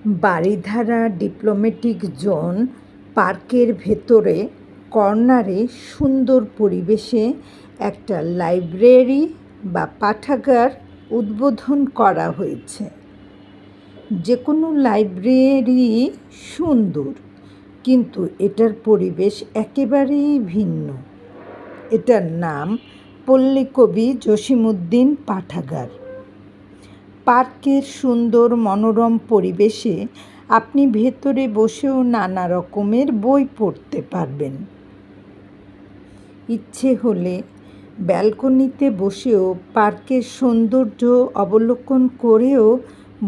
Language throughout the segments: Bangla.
বারিধারা ডিপ্লোম্যাটিক জোন পার্কের ভেতরে কর্নারে সুন্দর পরিবেশে একটা লাইব্রেরি বা পাঠাগার উদ্বোধন করা হয়েছে। যে কোনো লাইব্রেরি সুন্দর, কিন্তু এটার পরিবেশ একেবারেই ভিন্ন। এটার নাম পল্লীকবি জসিমউদ্দিন পাঠাগার। পার্কের সুন্দর মনোরম পরিবেশে আপনি ভেতরে বসেও নানা রকমের বই পড়তে পারবেন। ইচ্ছে হলে ব্যালকনিতে বসেও পার্কের সৌন্দর্য অবলোকন করেও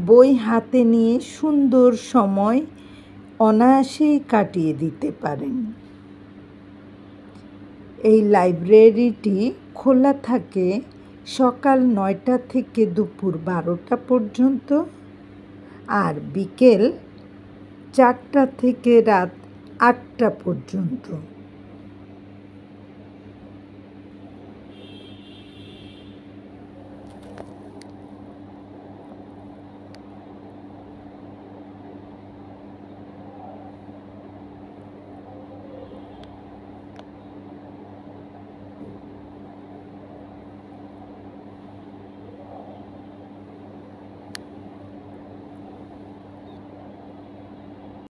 বই হাতে নিয়ে সুন্দর সময় অনায়াসেই কাটিয়ে দিতে পারেন। এই লাইব্রেরিটি খোলা থাকে সকাল 9টা থেকে দুপুর 12টা পর্যন্ত, আর বিকেল 4টা থেকে রাত 8টা পর্যন্ত।